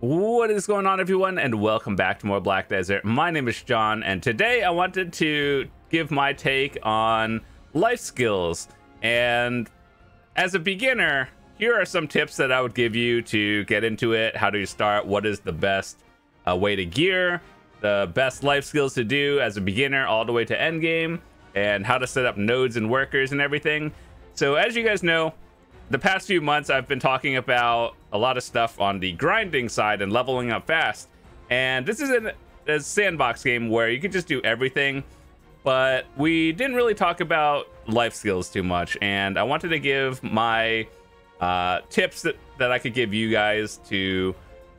What is going on, everyone, and welcome back to more Black Desert. My name is John, and today I wanted to give my take on life skills. And as a beginner, here are some tips that I would give you to get into it. How do you start? What is the best way to gear? The best life skills to do as a beginner all the way to end game, and how to set up nodes and workers and everything. So as you guys know, the past few months I've been talking about a lot of stuff on the grinding side and leveling up fast. And this is a sandbox game where you can just do everything, but we didn't really talk about life skills too much. And I wanted to give my tips that I could give you guys to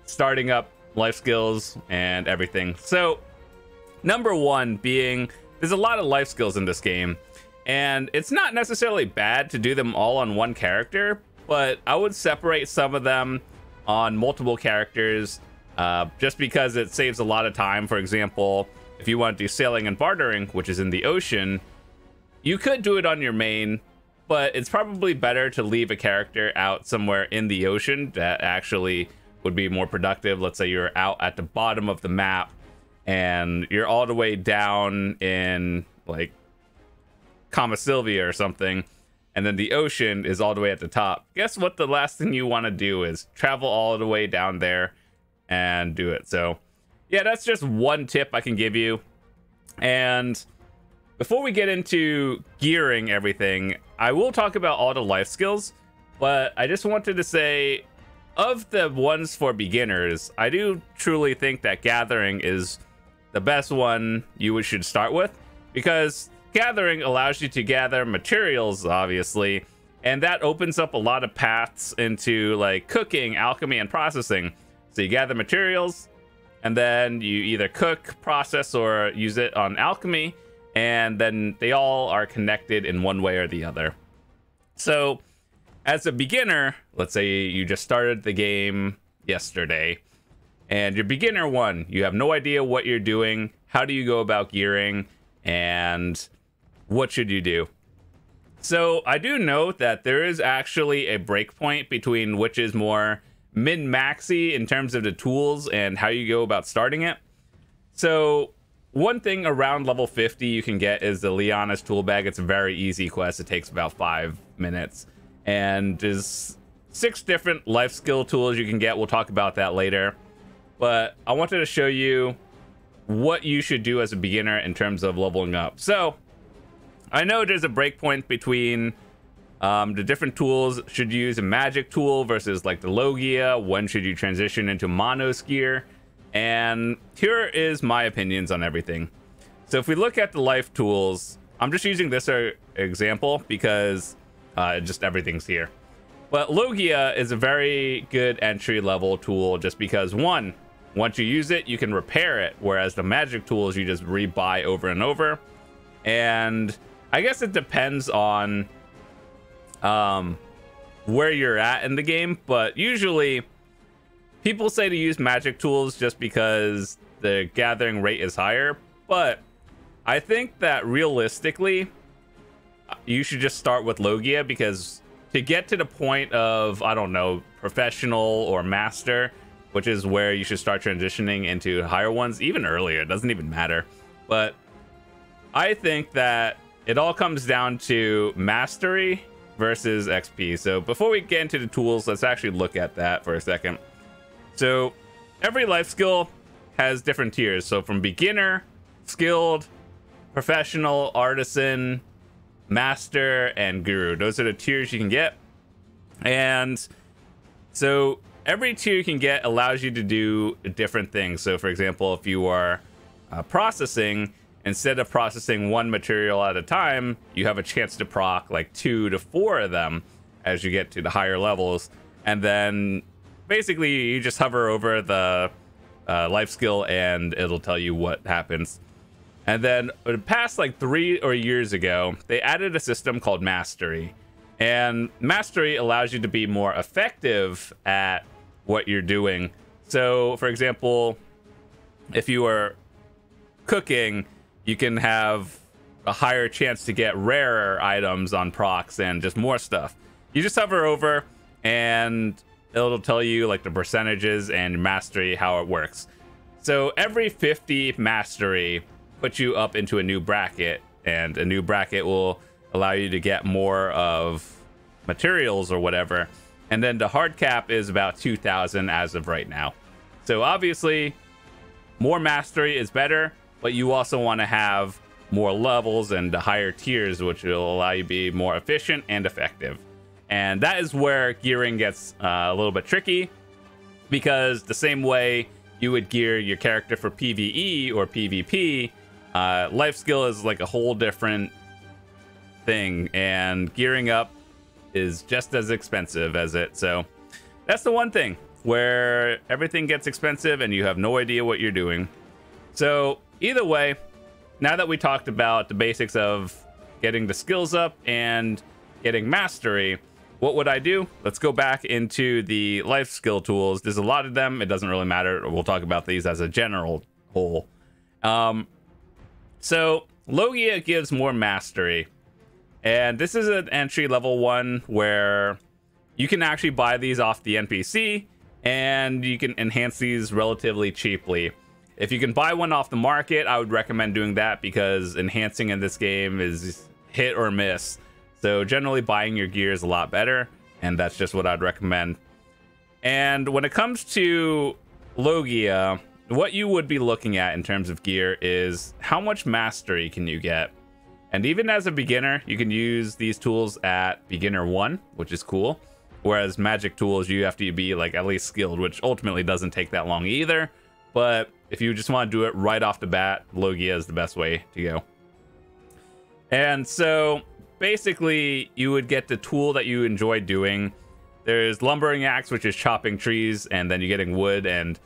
starting up life skills and everything. So number one being, there's a lot of life skills in this game. And it's not necessarily bad to do them all on one character, but I would separate some of them on multiple characters just because it saves a lot of time. For example, if you want to do sailing and bartering, which is in the ocean, you could do it on your main, but it's probably better to leave a character out somewhere in the ocean that actually would be more productive. Let's say you're out at the bottom of the map and you're all the way down in like Sylvia or something, and then the ocean is all the way at the top. Guess what? The last thing you want to do is travel all the way down there and do it. So yeah, that's just one tip I can give you. And before we get into gearing everything, I will talk about all the life skills, but I just wanted to say, of the ones for beginners, I do truly think that gathering is the best one you should start with, because gathering allows you to gather materials, obviously, and that opens up a lot of paths into like cooking, alchemy, and processing. So you gather materials, and then you either cook, process, or use it on alchemy, and then they all are connected in one way or the other. So as a beginner, let's say you just started the game yesterday, and you're beginner one, you have no idea what you're doing, how do you go about gearing, and what should you do? So I do know that there is actually a breakpoint between which is more min-maxy in terms of the tools and how you go about starting it. So one thing around level 50 you can get is the Liana's tool bag. It's a very easy quest. It takes about 5 minutes. And there's 6 different life skill tools you can get. We'll talk about that later. But I wanted to show you what you should do as a beginner in terms of leveling up. So I know there's a breakpoint between the different tools. Should you use a magic tool versus like the Logia? When should you transition into Manos gear? And here is my opinions on everything. So if we look at the life tools, I'm just using this example because just everything's here. But Logia is a very good entry level tool just because, one, once you use it, you can repair it, whereas the magic tools you just rebuy over and over. And I guess it depends on where you're at in the game, but usually people say to use magic tools just because the gathering rate is higher. But I think that realistically, you should just start with Logia, because to get to the point of, I don't know, professional or master, which is where you should start transitioning into higher ones, even earlier, it doesn't even matter. But I think that it all comes down to mastery versus XP. So before we get into the tools, let's actually look at that for a second. So every life skill has different tiers. So from beginner, skilled, professional, artisan, master, and guru. Those are the tiers you can get. And so every tier you can get allows you to do different things. So for example, if you are processing, instead of processing one material at a time, you have a chance to proc like 2 to 4 of them as you get to the higher levels. And then basically you just hover over the life skill and it'll tell you what happens. And then past like 3 years ago, they added a system called Mastery. And Mastery allows you to be more effective at what you're doing. So for example, if you are cooking, you can have a higher chance to get rarer items on procs and just more stuff. You just hover over and it'll tell you like the percentages and mastery, how it works. So every 50 mastery puts you up into a new bracket, and a new bracket will allow you to get more of materials or whatever. And then the hard cap is about 2,000 as of right now. So obviously more mastery is better, but you also want to have more levels and the higher tiers, which will allow you to be more efficient and effective. And that is where gearing gets a little bit tricky, because the same way you would gear your character for PvE or PvP, Lifeskill is like a whole different thing, and gearing up is just as expensive as it. So that's the one thing where everything gets expensive and you have no idea what you're doing. So either way, now that we talked about the basics of getting the skills up and getting mastery, what would I do? Let's go back into the life skill tools. There's a lot of them. It doesn't really matter. We'll talk about these as a general whole. So Logia gives more mastery. And this is an entry level one where you can actually buy these off the NPC, and you can enhance these relatively cheaply. If you can buy one off the market, I would recommend doing that, because enhancing in this game is hit or miss. So generally buying your gear is a lot better, and that's just what I'd recommend. And when it comes to Logia, what you would be looking at in terms of gear is how much mastery can you get. And even as a beginner, you can use these tools at beginner 1, which is cool. Whereas magic tools, you have to be like at least skilled, which ultimately doesn't take that long either. But if you just want to do it right off the bat, Logia is the best way to go. And so basically you would get the tool that you enjoy doing. There's lumbering axe, which is chopping trees, and then you're getting wood. And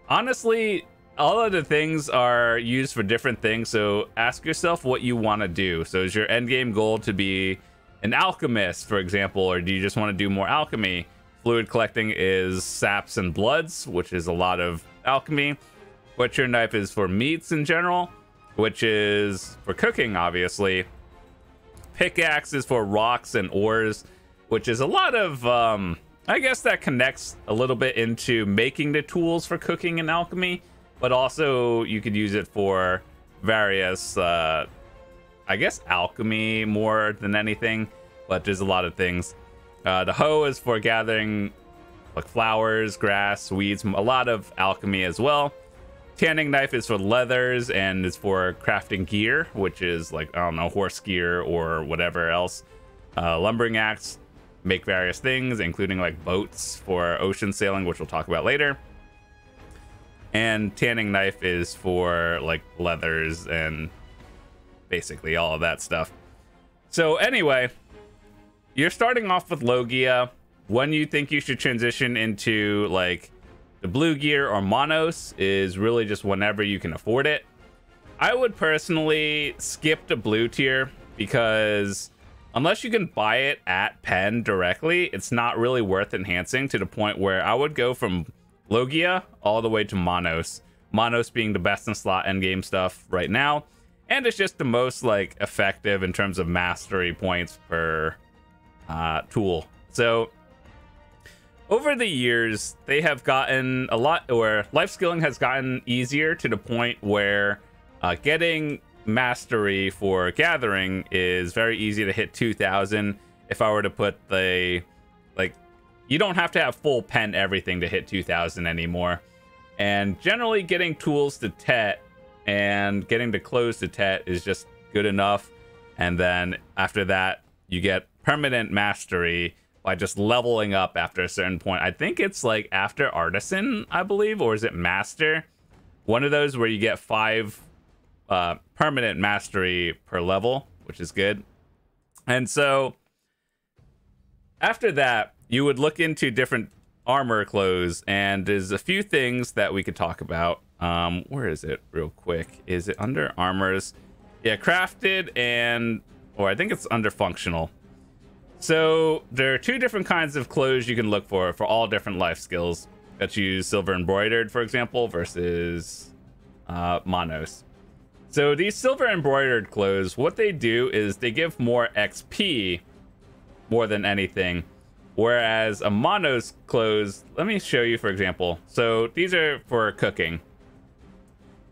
honestly, all of the things are used for different things, so ask yourself what you want to do. So is your end game goal to be an alchemist, for example, or do you just want to do more alchemy? Fluid collecting is saps and bloods, which is a lot of alchemy. Butcher knife is for meats in general, which is for cooking, obviously. Pickaxe is for rocks and ores, which is a lot of, I guess that connects a little bit into making the tools for cooking and alchemy. But also you could use it for various, I guess, alchemy more than anything. But there's a lot of things. The hoe is for gathering like flowers, grass, weeds, a lot of alchemy as well. Tanning knife is for leathers and is for crafting gear, which is like, I don't know, horse gear or whatever else. Lumbering axe, make various things, including like boats for ocean sailing, which we'll talk about later. And tanning knife is for like leathers and basically all of that stuff. So anyway, you're starting off with Logia. When you think you should transition into like the blue gear or Manos is really just whenever you can afford it. I would personally skip the blue tier, because unless you can buy it at Penn directly, it's not really worth enhancing, to the point where I would go from Logia all the way to Manos. Manos being the best in slot endgame stuff right now, and it's just the most like effective in terms of mastery points per tool. So over the years, they have gotten a lot, or life skilling has gotten easier to the point where getting mastery for gathering is very easy to hit 2,000. If I were to put the like, you don't have to have full pen everything to hit 2,000 anymore. And generally getting tools to Tet and getting the clothes to Tet is just good enough. And then after that, you get permanent mastery by just leveling up after a certain point. I think it's like after Artisan, I believe, or is it Master? One of those where you get 5 permanent mastery per level, which is good. And so after that, you would look into different armor clothes, and there's a few things that we could talk about. Where is it real quick? Is it under armors? Yeah, crafted and, or I think it's under functional. So there are 2 different kinds of clothes you can look for all different life skills. Let's use silver embroidered, for example, versus Manos. So these silver embroidered clothes, what they do is they give more XP more than anything. Whereas a Manos clothes, let me show you, for example. So these are for cooking.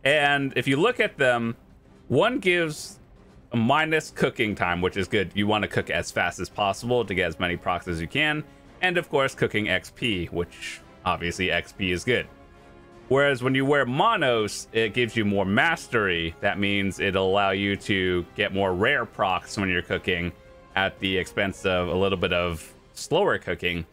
And if you look at them, one gives a minus cooking time, which is good. You want to cook as fast as possible to get as many procs as you can. And of course, cooking XP, which obviously XP is good. Whereas when you wear Manos, it gives you more mastery. That means it'll allow you to get more rare procs when you're cooking at the expense of a little bit of slower cooking.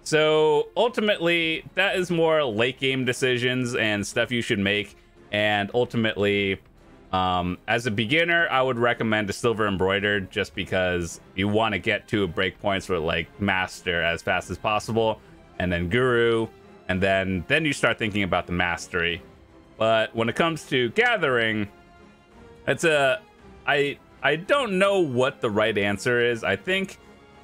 So ultimately, that is more late game decisions and stuff you should make. And ultimately, as a beginner, I would recommend a Silver Embroidered just because you want to get to breakpoints for like Master as fast as possible, and then Guru, and then you start thinking about the Mastery. But when it comes to Gathering, it's I don't know what the right answer is. I think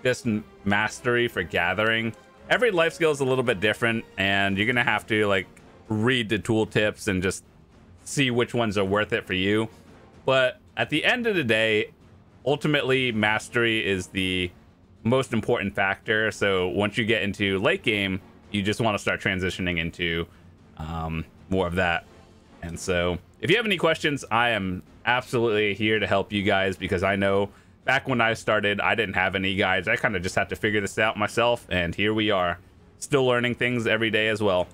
just Mastery for Gathering. Every life skill is a little bit different, and you're gonna have to like read the tooltips and just see which ones are worth it for you. But at the end of the day, ultimately Mastery is the most important factor. So once you get into late game, you just want to start transitioning into more of that. And so if you have any questions, I am absolutely here to help you guys, because I know back when I started, I didn't have any guides. I kind of just had to figure this out myself, and here we are, still learning things every day as well.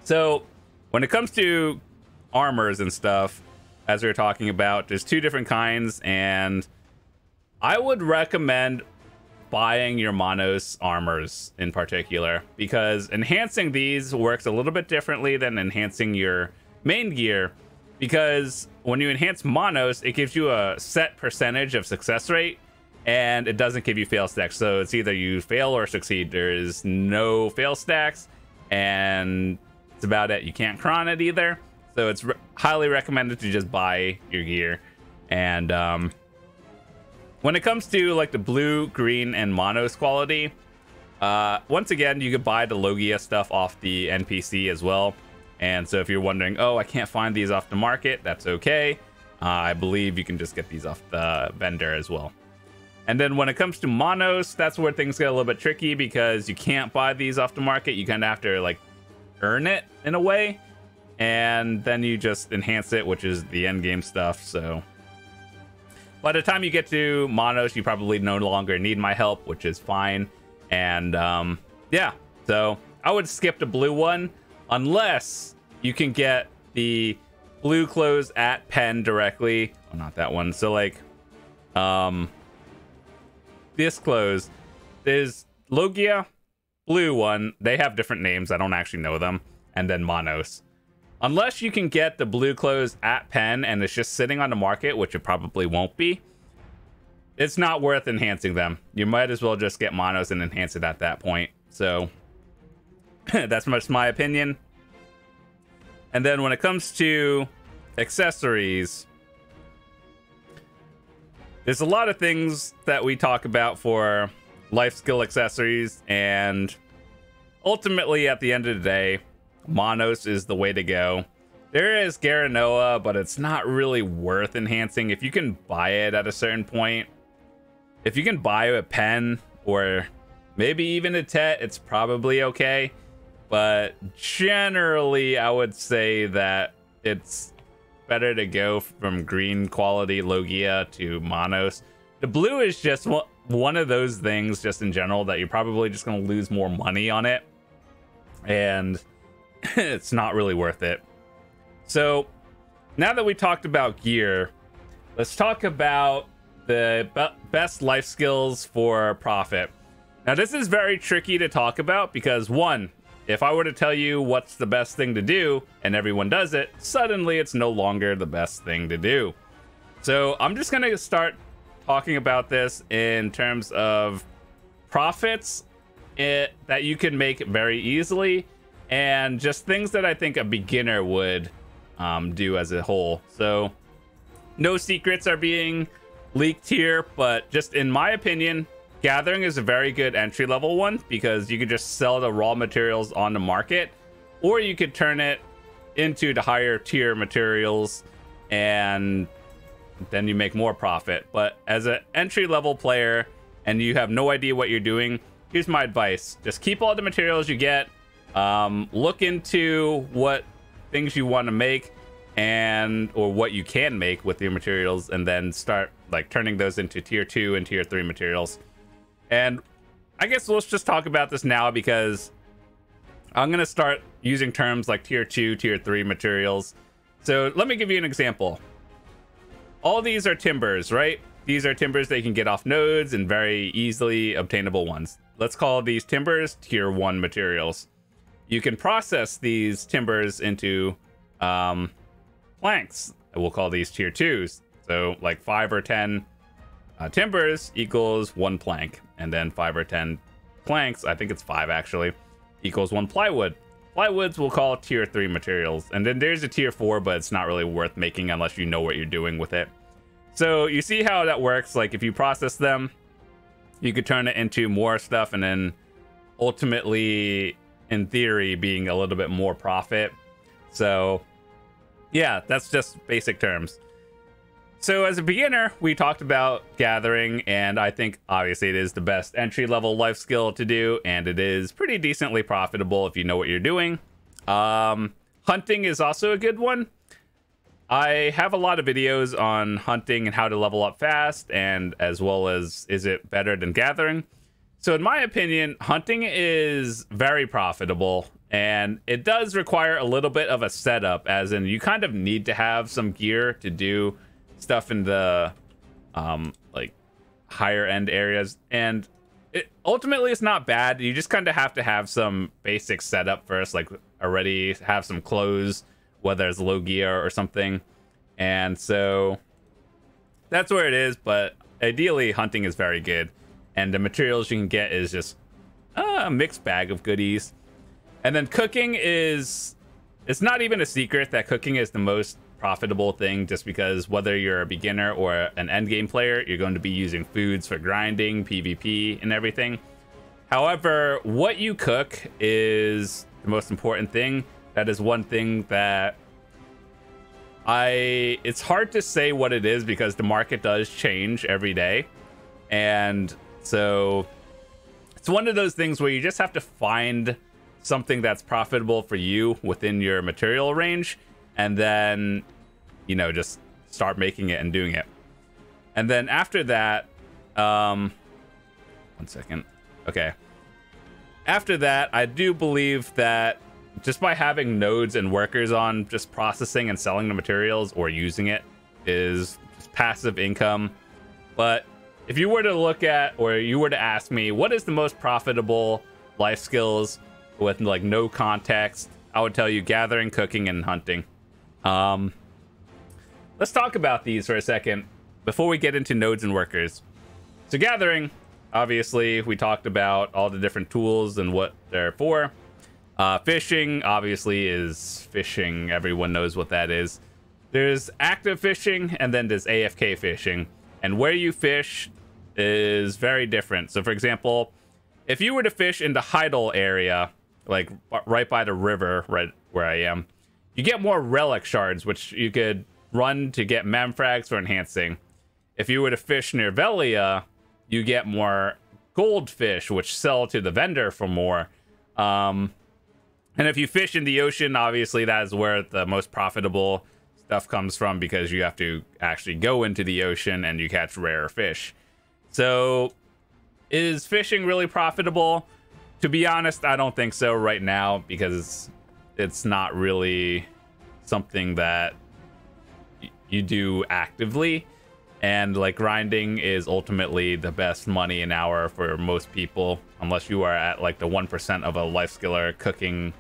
So when it comes to armors and stuff, as we were talking about, there's two different kinds, and I would recommend buying your Manos armors in particular, because enhancing these works a little bit differently than enhancing your main gear. Because when you enhance Manos, it gives you a set percentage of success rate, and it doesn't give you fail stacks. So it's either you fail or succeed. There is no fail stacks, and it's about it. You can't cron it either. So it's highly recommended to just buy your gear. And when it comes to like the blue, green, and Manos quality, once again, you could buy the Logia stuff off the NPC as well. And so if you're wondering, oh, I can't find these off the market, that's okay. I believe you can just get these off the vendor as well. And then when it comes to Manos, that's where things get a little bit tricky, because you can't buy these off the market. You kind of have to like earn it in a way. And then you just enhance it, which is the end game stuff. So by the time you get to Manos, you probably no longer need my help, which is fine. And yeah, so I would skip the blue one unless you can get the blue clothes at pen directly. Oh, not that one. So like this clothes, there's Logia, blue one. They have different names. I don't actually know them. And then Manos. Unless you can get the blue clothes at pen and it's just sitting on the market, which it probably won't be, it's not worth enhancing them. You might as well just get Manos and enhance it at that point. So that's much my opinion. And then when it comes to accessories, there's a lot of things that we talk about for life skill accessories, and ultimately at the end of the day, Manos is the way to go. There is Garanoa, but it's not really worth enhancing. If you can buy it at a certain point, if you can buy a pen or maybe even a Tet, it's probably okay. But generally, I would say that it's better to go from green quality Logia to Manos. The blue is just one of those things just in general that you're probably just going to lose more money on it. And it's not really worth it. So now that we talked about gear, let's talk about the best life skills for profit. Now this is very tricky to talk about because, one, if I were to tell you what's the best thing to do and everyone does it, suddenly it's no longer the best thing to do. So I'm just going to start talking about this in terms of profits that you can make very easily, and just things that I think a beginner would do as a whole. So no secrets are being leaked here, but just in my opinion, gathering is a very good entry level one because you could just sell the raw materials on the market, or you could turn it into the higher tier materials and then you make more profit. But as an entry level player and you have no idea what you're doing, here's my advice. Just keep all the materials you get. Look into what things you want to make or what you can make with your materials, and then start like turning those into tier 2 and tier 3 materials. And I guess let's just talk about this now, because I'm going to start using terms like tier 2, tier 3 materials. So let me give you an example. All these are timbers, right? These are timbers that you can get off nodes and very easily obtainable ones. Let's call these timbers tier 1 materials. You can process these timbers into planks. We'll call these tier 2s. So like 5 or 10 timbers equals 1 plank. And then 5 or 10 planks, I think it's 5 actually, equals 1 plywood. Plywoods we'll call tier 3 materials. And then there's a tier 4, but it's not really worth making unless you know what you're doing with it. So you see how that works. Like if you process them, you could turn it into more stuff, and then ultimately, in theory, being a little bit more profit. So yeah, that's just basic terms. So as a beginner, we talked about gathering, and I think obviously it is the best entry-level life skill to do, and it is pretty decently profitable if you know what you're doing. Hunting is also a good one. I have a lot of videos on hunting and how to level up fast, and as well as is it better than gathering. So in my opinion, hunting is very profitable, and it does require a little bit of a setup, as in you kind of need to have some gear to do stuff in the like higher end areas, and ultimately it's not bad. You just kind of have to have some basic setup first, like already have some clothes, whether it's low gear or something. And so that's where it is, but ideally hunting is very good, and the materials you can get is just a mixed bag of goodies. And then cooking is, it's not even a secret that cooking is the most profitable thing, just because whether you're a beginner or an end game player, you're going to be using foods for grinding, PvP, and everything. However, what you cook is the most important thing. That is one thing that it's hard to say what it is, because the market does change every day. And so it's one of those things where you just have to find something that's profitable for you within your material range, and then, you know, just start making it and doing it. And then after that, 1 second. Okay. After that, I do believe that just by having nodes and workers on just processing and selling the materials or using it is just passive income. But if you were to look at, or you were to ask me, what is the most profitable life skills with like no context, I would tell you gathering, cooking, and hunting. Let's talk about these for a second before we get into nodes and workers. So gathering, obviously, we talked about all the different tools and what they're for. Fishing, obviously, is fishing. Everyone knows what that is. There's active fishing, and then there's AFK fishing. And where you fish is very different. So, for example, if you were to fish in the Heidel area, like right by the river, right where I am, you get more relic shards, which you could run to get memfrags for enhancing. If you were to fish near Velia, you get more goldfish, which sell to the vendor for more. And if you fish in the ocean, obviously that is where the most profitable stuff comes from, because you have to actually go into the ocean and you catch rare fish. So is fishing really profitable? To be honest, I don't think so right now, because it's not really something that you do actively. And like grinding is ultimately the best money an hour for most people, unless you are at like the 1% of a life skiller cooking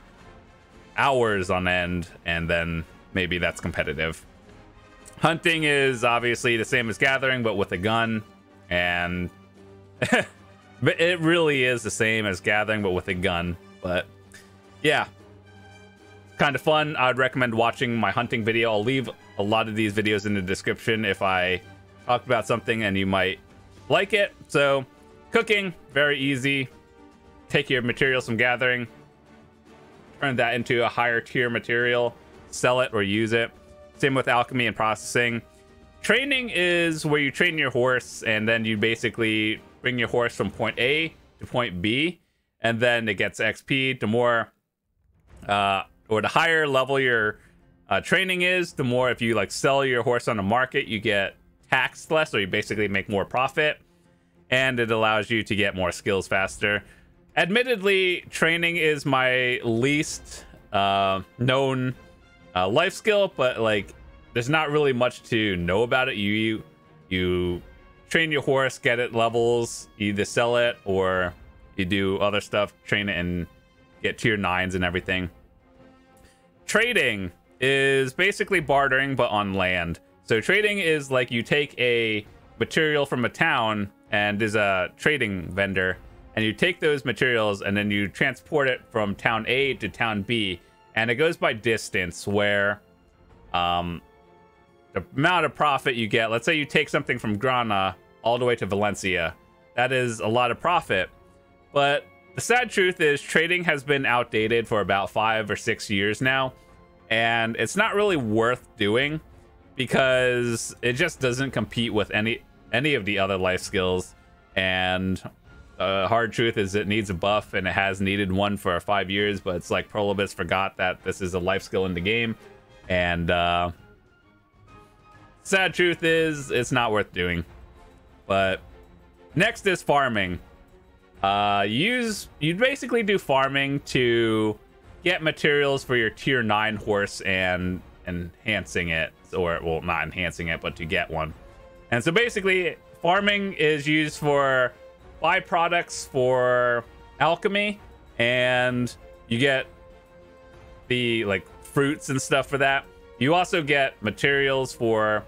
hours on end, and then maybe that's competitive. Hunting is obviously the same as gathering, but with a gun, and but it really is the same as gathering, but with a gun. But yeah, kind of fun. I'd recommend watching my hunting video. I'll leave a lot of these videos in the description if I talked about something and you might like it. So cooking, very easy. Take your materials from gathering, turn that into a higher tier material, sell it or use it. Same with alchemy and processing. Training is where you train your horse, and then you basically bring your horse from point A to point B, and then it gets XP. The more or the higher level your training is, the more, if you like sell your horse on the market, you get taxed less, so you basically make more profit, and it allows you to get more skills faster. Admittedly, training is my least known life skill, but like there's not really much to know about it. You train your horse, get it levels, you either sell it or you do other stuff, train it and get tier 9s and everything. Trading is basically bartering, but on land. So trading is like you take a material from a town, and there's a trading vendor, and you take those materials and then you transport it from town A to town B, and it goes by distance, where the amount of profit you get, let's say you take something from Grana all the way to Valencia, that is a lot of profit. But the sad truth is trading has been outdated for about 5 or 6 years now, and it's not really worth doing because it just doesn't compete with any of the other life skills. And hard truth is it needs a buff, and it has needed one for 5 years, but it's like Prolobus forgot that this is a life skill in the game, and sad truth is it's not worth doing. But next is farming. You basically do farming to get materials for your tier 9 horse and enhancing it, or well, not enhancing it, but to get one. And so basically farming is used for byproducts for alchemy, and you get the like fruits and stuff for that. You also get materials for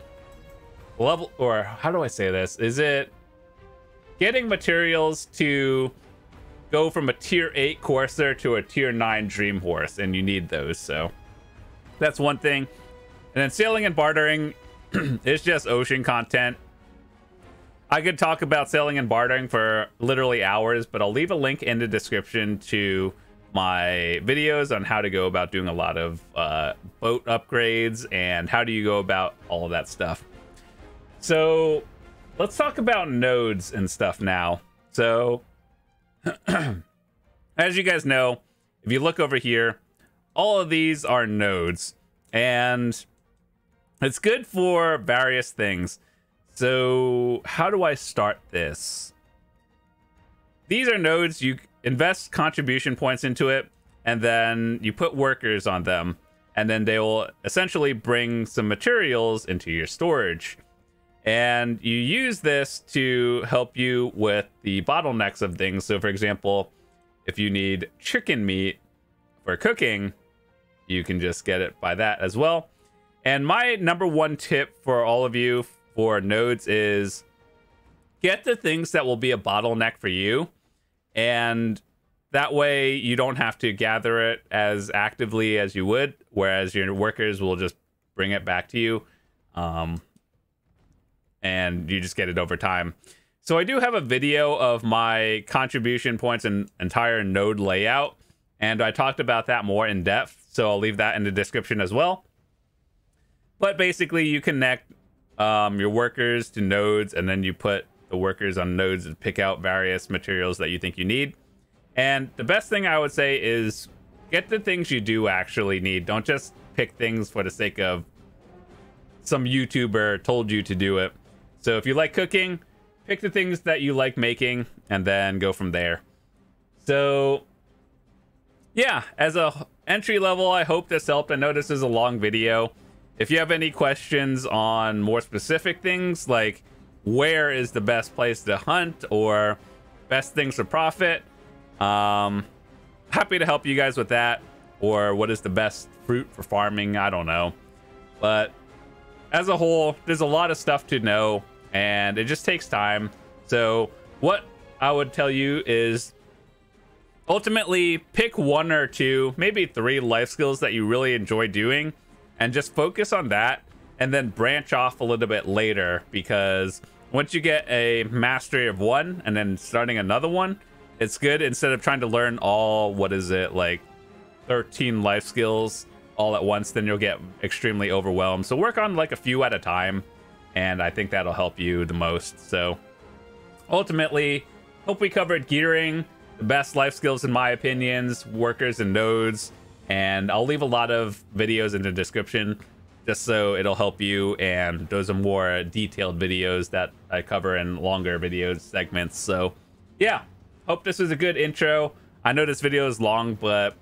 level, or how do I say this? Is it getting materials to go from a tier 8 courser to a tier 9 dream horse, and you need those. So that's one thing. And then selling and bartering is just ocean content. I could talk about selling and bartering for literally hours, but I'll leave a link in the description to my videos on how to go about doing a lot of boat upgrades and how do you go about all of that stuff. So let's talk about nodes and stuff now. So as you guys know, if you look over here, all of these are nodes, and it's good for various things. So how do I start this? These are nodes. You invest contribution points into it, and then you put workers on them, and then they will essentially bring some materials into your storage. And you use this to help you with the bottlenecks of things. So for example, if you need chicken meat for cooking, you can just get it by that as well. And my number one tip for all of you for nodes is get the things that will be a bottleneck for you, and that way you don't have to gather it as actively as you would, whereas your workers will just bring it back to you, and you just get it over time. So I do have a video of my contribution points and entire node layout, and I talked about that more in depth, so I'll leave that in the description as well. But basically you connect your workers to nodes, and then you put the workers on nodes to pick out various materials that you think you need. And the best thing I would say is get the things you do actually need. Don't just pick things for the sake of some YouTuber told you to do it. So if you like cooking, pick the things that you like making and then go from there. So yeah, as a entry level, I hope this helped. I know this is a long video. If you have any questions on more specific things, like where is the best place to hunt or best things to profit, happy to help you guys with that. Or what is the best fruit for farming, I don't know. But as a whole, there's a lot of stuff to know, and it just takes time. So what I would tell you is ultimately pick 1 or 2, maybe 3 life skills that you really enjoy doing, and just focus on that, and then branch off a little bit later, because once you get a mastery of one and then starting another one, it's good instead of trying to learn all, what is it, like 13 life skills all at once, then you'll get extremely overwhelmed. So work on like a few at a time, and I think that'll help you the most. So ultimately, Hope we covered gearing, the best life skills in my opinions, workers and nodes, and I'll leave a lot of videos in the description just so it'll help you, and those are more detailed videos that I cover in longer video segments. So yeah, hope this was a good intro. I know this video is long, but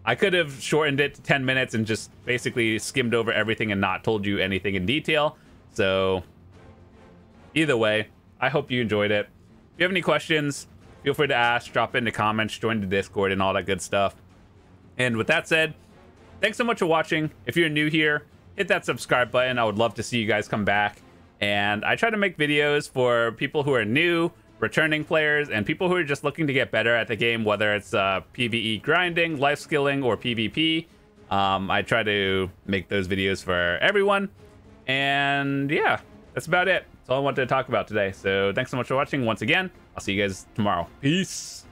I could have shortened it to 10 minutes and just basically skimmed over everything and not told you anything in detail. So either way, I hope you enjoyed it. If you have any questions, feel free to ask, drop in the comments, join the Discord and all that good stuff. And with that said, thanks so much for watching. If you're new here, hit that subscribe button. I would love to see you guys come back. And I try to make videos for people who are new, returning players, and people who are just looking to get better at the game, whether it's PvE grinding, life skilling, or PvP. I try to make those videos for everyone. And yeah, that's about it. That's all I wanted to talk about today. So thanks so much for watching once again. I'll see you guys tomorrow. Peace.